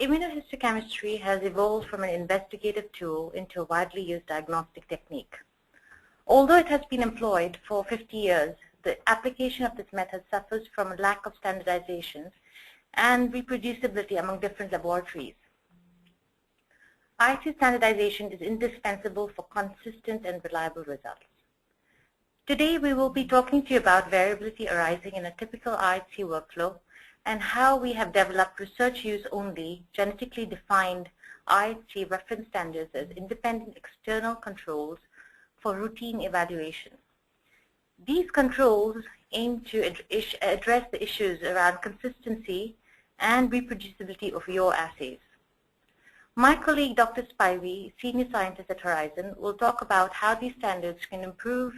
Immunohistochemistry has evolved from an investigative tool into a widely used diagnostic technique. Although it has been employed for 50 years, the application of this method suffers from a lack of standardization and reproducibility among different laboratories. IHC standardization is indispensable for consistent and reliable results. Today we will be talking to you about variability arising in a typical IHC workflow and how we have developed research-use-only, genetically defined IHC reference standards as independent external controls for routine evaluation. These controls aim to address the issues around consistency and reproducibility of your assays. My colleague Dr. Spivey, Senior Scientist at Horizon, will talk about how these standards can improve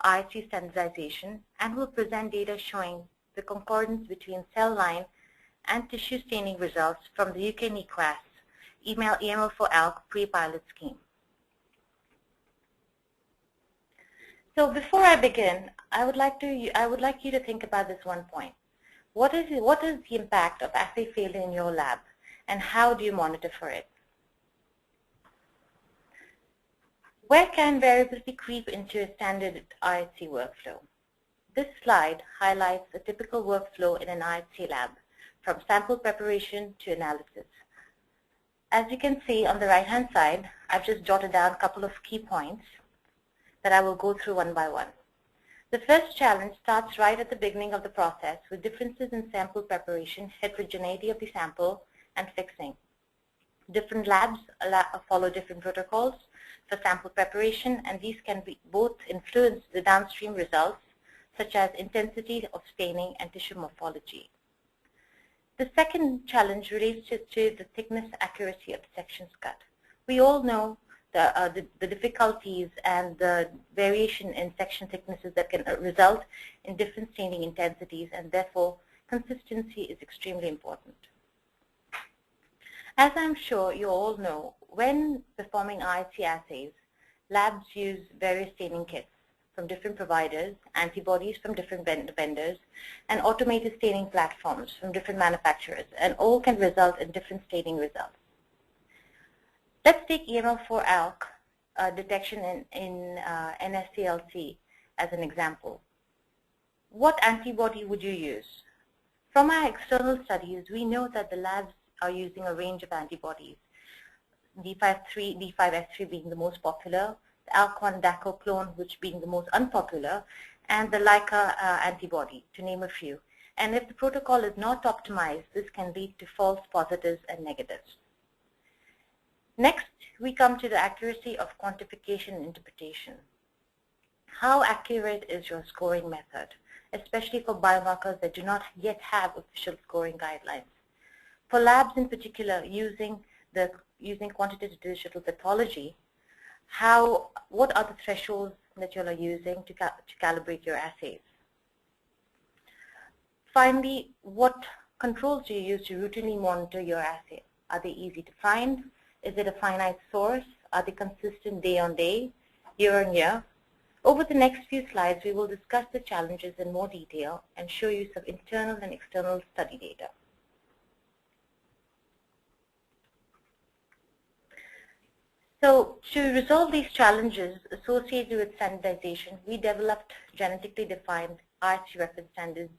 IHC standardization and will present data showing the concordance between cell line and tissue staining results from the UK NEQAS EML for ALK pre-pilot scheme. So before I begin, I would like you to think about this one point. What is the impact of assay failure in your lab, and how do you monitor for it? Where can variability creep into a standard IHC workflow? This slide highlights a typical workflow in an IHC lab, from sample preparation to analysis. As you can see on the right-hand side, I've just jotted down a couple of key points that I will go through one by one. The first challenge starts right at the beginning of the process with differences in sample preparation, heterogeneity of the sample, and fixing. Different labs follow different protocols for sample preparation, and these can both influence the downstream results, such as intensity of staining and tissue morphology. The second challenge relates to the thickness accuracy of the sections cut. We all know the difficulties and the variation in section thicknesses that can result in different staining intensities, and therefore consistency is extremely important. As I'm sure you all know, when performing IHC assays, labs use various staining kits from different providers, antibodies from different vendors, and automated staining platforms from different manufacturers, and all can result in different staining results. Let's take EML4 ALK detection in NSCLC as an example. What antibody would you use? From our external studies, we know that the labs are using a range of antibodies, D5F3 being the most popular, the ALK1 DACO clone which being the most unpopular, and the LICA antibody, to name a few. And if the protocol is not optimized, this can lead to false positives and negatives. Next, we come to the accuracy of quantification and interpretation. How accurate is your scoring method, especially for biomarkers that do not yet have official scoring guidelines? For labs in particular using quantitative digital pathology, what are the thresholds that you are using to calibrate your assays? Finally, what controls do you use to routinely monitor your assay? Are they easy to find? Is it a finite source? Are they consistent day on day, year on year? Over the next few slides, we will discuss the challenges in more detail and show you some internal and external study data. So to resolve these challenges associated with standardization, we developed genetically defined IHC reference standards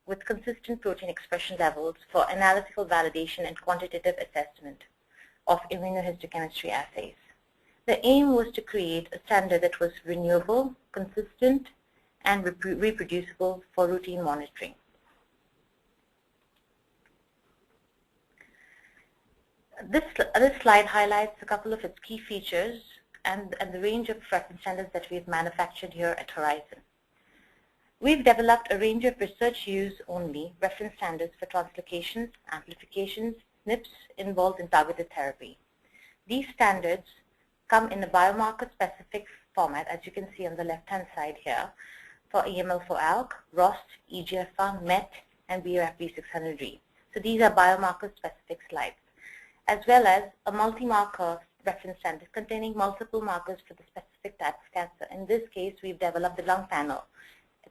with consistent protein expression levels for analytical validation and quantitative assessment of immunohistochemistry assays. The aim was to create a standard that was renewable, consistent, and reproducible for routine monitoring. This slide highlights a couple of its key features and the range of reference standards that we've manufactured here at Horizon. We've developed a range of research-use-only reference standards for translocations, amplifications, SNPs involved in targeted therapy. These standards come in a biomarker-specific format, as you can see on the left-hand side here, for EML4 ALK, ROS, EGFR, MET, and BRAF-V600E. So these are biomarker-specific slides, as well as a multi-marker reference standard containing multiple markers for the specific type of cancer. In this case, we've developed the lung panel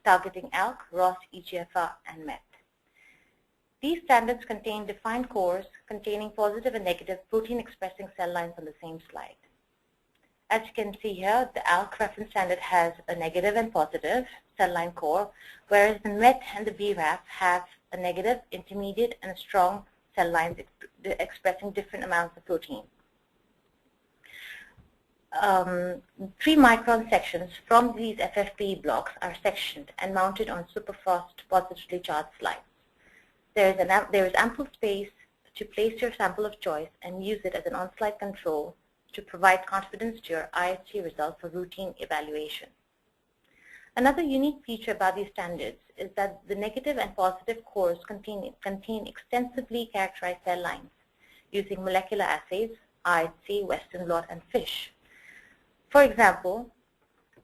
targeting ALK, ROS, EGFR, and MET. These standards contain defined cores containing positive and negative protein-expressing cell lines on the same slide. As you can see here, the ALK reference standard has a negative and positive cell line core, whereas the MET and the BRAF have a negative, intermediate, and a strong cell lines expressing different amounts of protein. 3-micron sections from these FFPE blocks are sectioned and mounted on superfast positively charged slides. There is ample space to place your sample of choice and use it as an on-slide control to provide confidence to your IHC results for routine evaluation. Another unique feature about these standards is that the negative and positive cores contain extensively characterized cell lines using molecular assays, IHC, Western blot, and FISH. For example,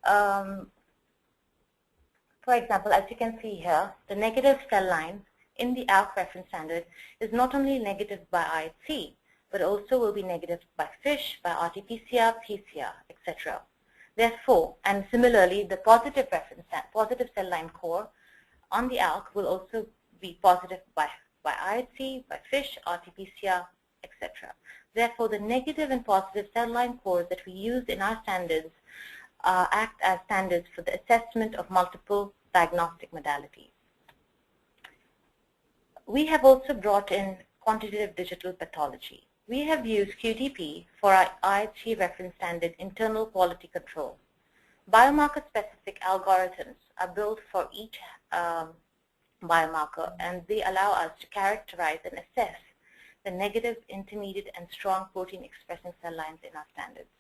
as you can see here, the negative cell line in the ALK reference standard is not only negative by IHC, but also will be negative by FISH, by RT-PCR, PCR, etc. Therefore, and similarly, the positive cell line core on the ALK will also be positive by IHC, by FISH, RT-PCR, etc. Therefore, the negative and positive cell line cores that we use in our standards act as standards for the assessment of multiple diagnostic modalities. We have also brought in quantitative digital pathology. We have used QTP for our IHC reference standard internal quality control. Biomarker-specific algorithms are built for each biomarker, and they allow us to characterize and assess the negative, intermediate, and strong protein-expressing cell lines in our standards.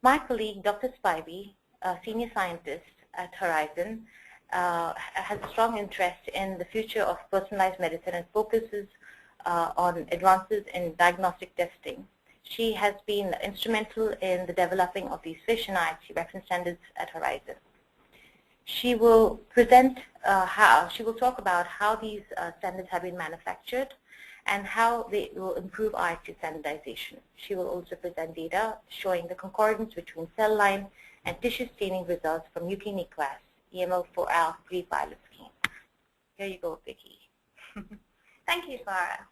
My colleague, Dr. Spivey, a senior scientist at Horizon, has a strong interest in the future of personalized medicine and focuses on advances in diagnostic testing. She has been instrumental in the developing of these FISH and IHC reference standards at Horizon. She will talk about how these standards have been manufactured and how they will improve IHC standardization. She will also present data showing the concordance between cell line and tissue staining results from UK-NICVAS EML4ALK pre-pilot scheme. Here you go, Vicky. Thank you, Farah.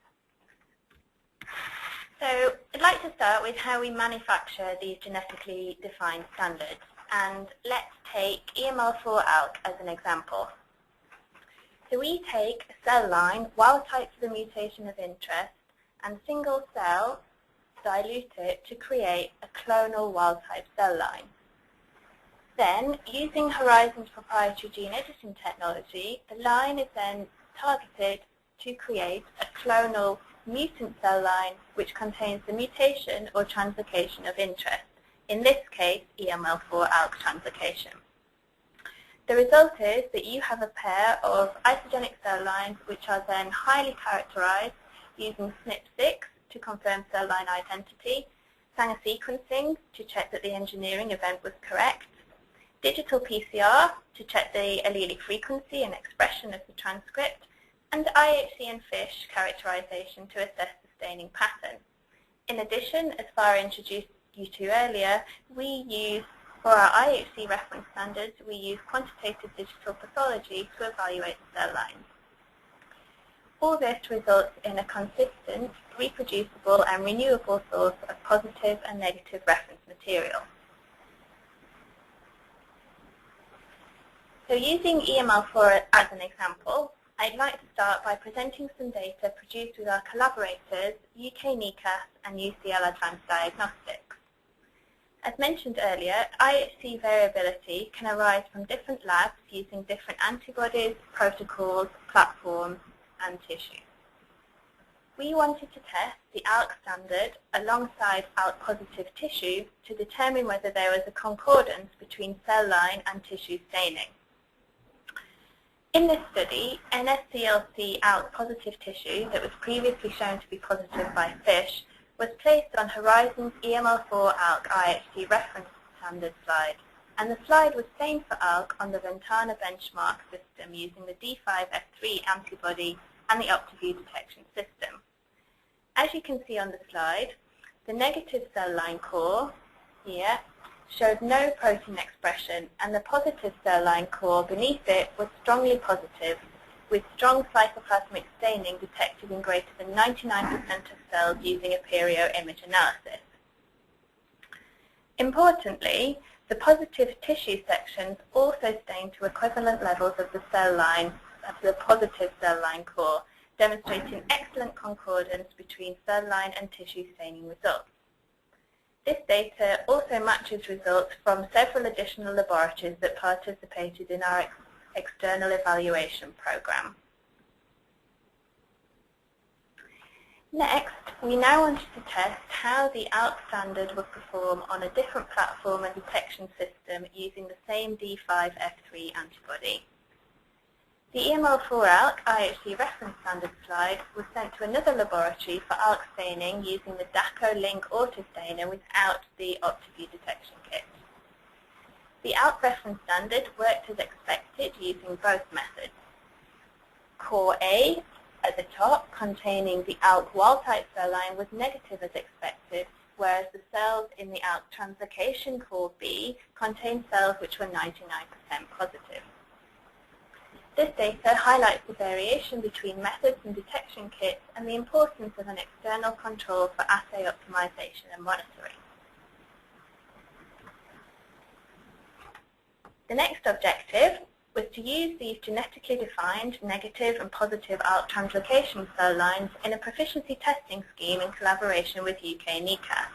So I'd like to start with how we manufacture these genetically defined standards. And let's take EML4ALK as an example. So we take a cell line, wild type for the mutation of interest, and single cell, dilute it to create a clonal wild type cell line. Then, using Horizon's proprietary gene editing technology, the line is then targeted to create a clonal mutant cell line which contains the mutation or translocation of interest, in this case EML4ALK translocation. The result is that you have a pair of isogenic cell lines which are then highly characterized using SNP6 to confirm cell line identity, Sanger sequencing to check that the engineering event was correct, digital PCR to check the allelic frequency and expression of the transcript, and IHC and FISH characterization to assess the staining pattern. In addition, as Farah introduced you to earlier, for our IHC reference standards, we use quantitative digital pathology to evaluate the cell lines. All this results in a consistent, reproducible, and renewable source of positive and negative reference material. So using EML4 as an example, I'd like to start by presenting some data produced with our collaborators, UK-NICVAS and UCL Advanced Diagnostics. As mentioned earlier, IHC variability can arise from different labs using different antibodies, protocols, platforms, and tissues. We wanted to test the ALK standard alongside ALK-positive tissue to determine whether there was a concordance between cell line and tissue staining. In this study, NSCLC ALK-positive tissue that was previously shown to be positive by FISH was placed on Horizon's EML4ALK IHC reference standard slide, and the slide was stained for ALK on the Ventana benchmark system using the D5F3 antibody and the OptiView detection system. As you can see on the slide, the negative cell line core here showed no protein expression, and the positive cell line core beneath it was strongly positive, with strong cytoplasmic staining detected in greater than 99% of cells using a perio image analysis. Importantly, the positive tissue sections also stained to equivalent levels of the cell line, of the positive cell line core, demonstrating excellent concordance between cell line and tissue staining results. This data also matches results from several additional laboratories that participated in our external evaluation program. Next, we now wanted to test how the ALK standard would perform on a different platform and detection system using the same D5F3 antibody. The EML4-ALK IHC reference standard slide was sent to another laboratory for ALK staining using the DACO Link autostainer without the OptiView detection kit. The ALK reference standard worked as expected using both methods. Core A at the top, containing the ALK wild-type cell line, was negative as expected, whereas the cells in the ALK translocation core B contained cells which were 99% positive. This data highlights the variation between methods and detection kits and the importance of an external control for assay optimization and monitoring. The next objective was to use these genetically defined negative and positive ALK translocation cell lines in a proficiency testing scheme in collaboration with UK NECAS.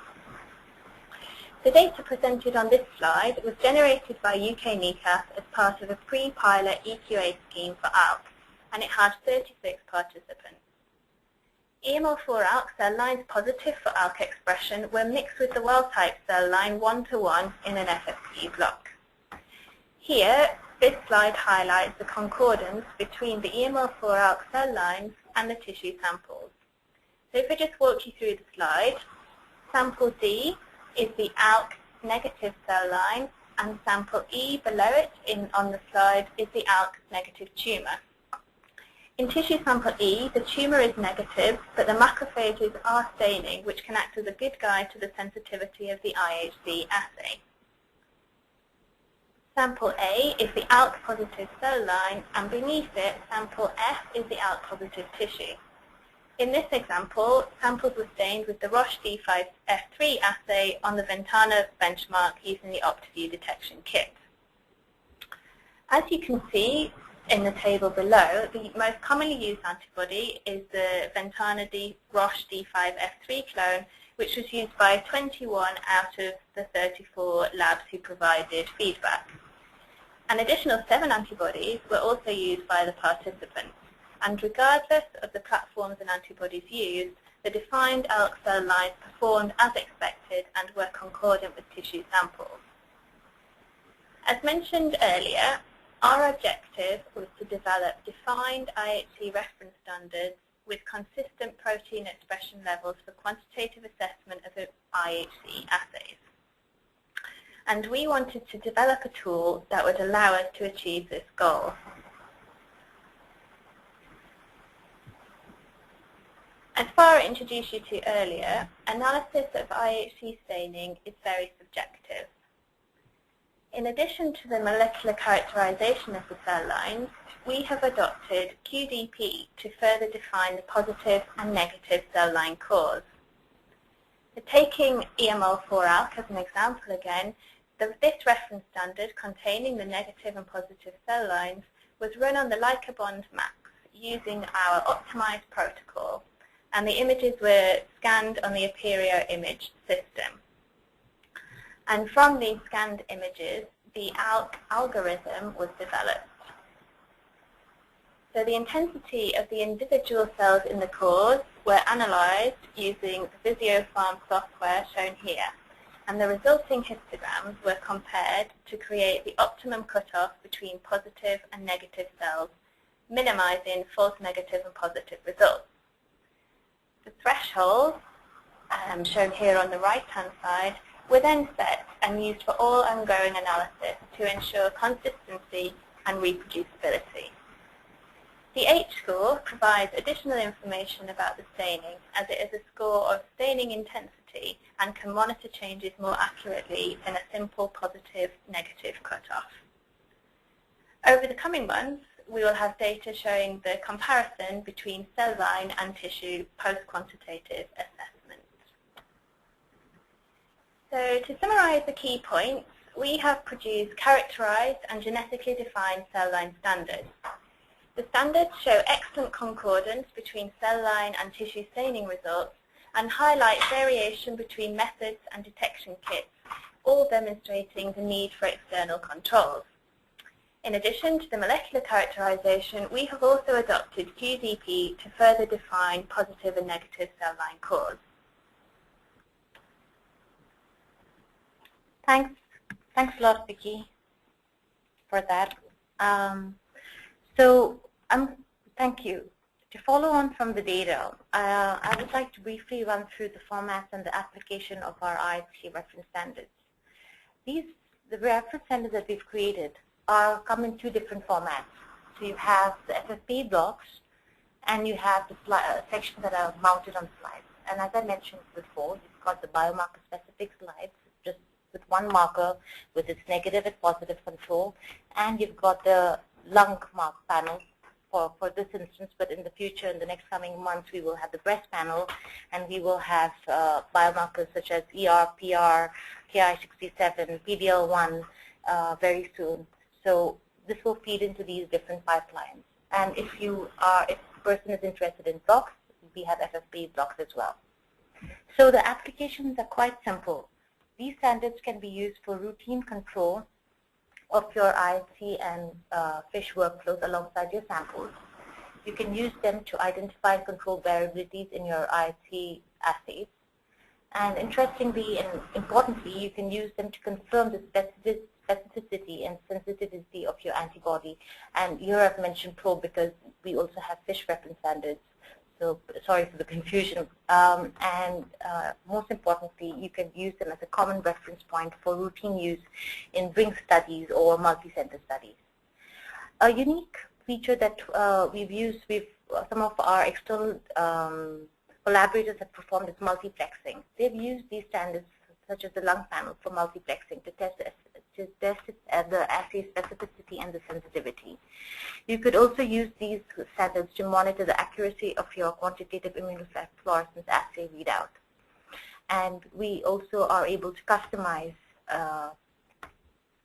The data presented on this slide was generated by UK NECAS as part of a pre-pilot EQA scheme for ALK, and it had 36 participants. EML4-ALK cell lines positive for ALK expression were mixed with the wild-type cell line 1-to-1 in an FFQ block. Here, this slide highlights the concordance between the EML4-ALK cell lines and the tissue samples. So if I just walk you through the slide, sample D is the ALK negative cell line, and sample E below it on the slide is the ALK negative tumour. In tissue sample E, the tumour is negative, but the macrophages are staining, which can act as a good guide to the sensitivity of the IHC assay. Sample A is the ALK positive cell line, and beneath it, sample F is the ALK positive tissue. In this example, samples were stained with the Roche D5F3 assay on the Ventana benchmark using the OptiView detection kit. As you can see in the table below, the most commonly used antibody is the Ventana Roche D5F3 clone, which was used by 21 out of the 34 labs who provided feedback. An additional 7 antibodies were also used by the participants, and regardless of the platforms and antibodies used, the defined ALK cell lines performed as expected and were concordant with tissue samples. As mentioned earlier, our objective was to develop defined IHC reference standards with consistent protein expression levels for quantitative assessment of IHC assays. And we wanted to develop a tool that would allow us to achieve this goal. As Farah introduced you to earlier, analysis of IHC staining is very subjective. In addition to the molecular characterization of the cell lines, we have adopted QDP to further define the positive and negative cell line cores. Taking EML4-ALK as an example again, this reference standard containing the negative and positive cell lines was run on the Lycabond Max using our optimized protocol, and the images were scanned on the Aperio image system. And from these scanned images, the ALK algorithm was developed. So the intensity of the individual cells in the cores were analyzed using the VisioPharm software shown here, and the resulting histograms were compared to create the optimum cutoff between positive and negative cells, minimizing false negative and positive results. The thresholds, shown here on the right-hand side, were then set and used for all ongoing analysis to ensure consistency and reproducibility. The H-score provides additional information about the staining, as it is a score of staining intensity sensitivity and can monitor changes more accurately than a simple positive-negative cutoff. Over the coming months, we will have data showing the comparison between cell line and tissue post-quantitative assessment. So to summarize the key points, we have produced characterized and genetically defined cell line standards. The standards show excellent concordance between cell line and tissue staining results and highlight variation between methods and detection kits, all demonstrating the need for external controls. In addition to the molecular characterization, we have also adopted QZP to further define positive and negative cell line cores. Thanks a lot, Vicky, for that. Thank you. To follow on from the data, I would like to briefly run through the formats and the application of our IHC reference standards. The reference standards that we've created come in two different formats. So you have the FFP blocks and you have the sections that are mounted on slides. And as I mentioned before, you've got the biomarker specific slides, just with one marker with its negative and positive control, and you've got the lung mark panel for this instance, but in the future, in the next coming months, we will have the breast panel, and we will have biomarkers such as ER, PR, Ki67, PDL1 very soon. So this will feed into these different pipelines. And if the person is interested in blocks, we have FFP blocks as well. So the applications are quite simple. These standards can be used for routine control of your IHC and fish workflows alongside your samples. You can use them to identify and control variabilities in your IHC assays. And interestingly and importantly, you can use them to confirm the specificity and sensitivity of your antibody. And here I've mentioned probe because we also have fish reference standards. So sorry for the confusion. Most importantly, you can use them as a common reference point for routine use in ring studies or multi-center studies. A unique feature that some of our external collaborators have performed is multiplexing. They've used these standards such as the lung panel for multiplexing to test the assay specificity and the sensitivity. You could also use these standards to monitor the accuracy of your quantitative immunofluorescence assay readout. And we also are able to customize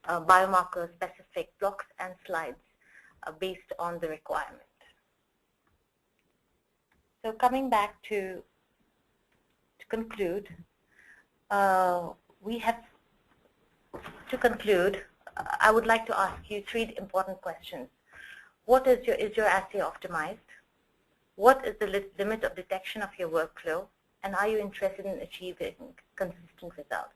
biomarker-specific blocks and slides based on the requirement. So coming back to conclude, I would like to ask you three important questions. What is your assay optimized? What is the limit of detection of your workflow? And are you interested in achieving consistent results?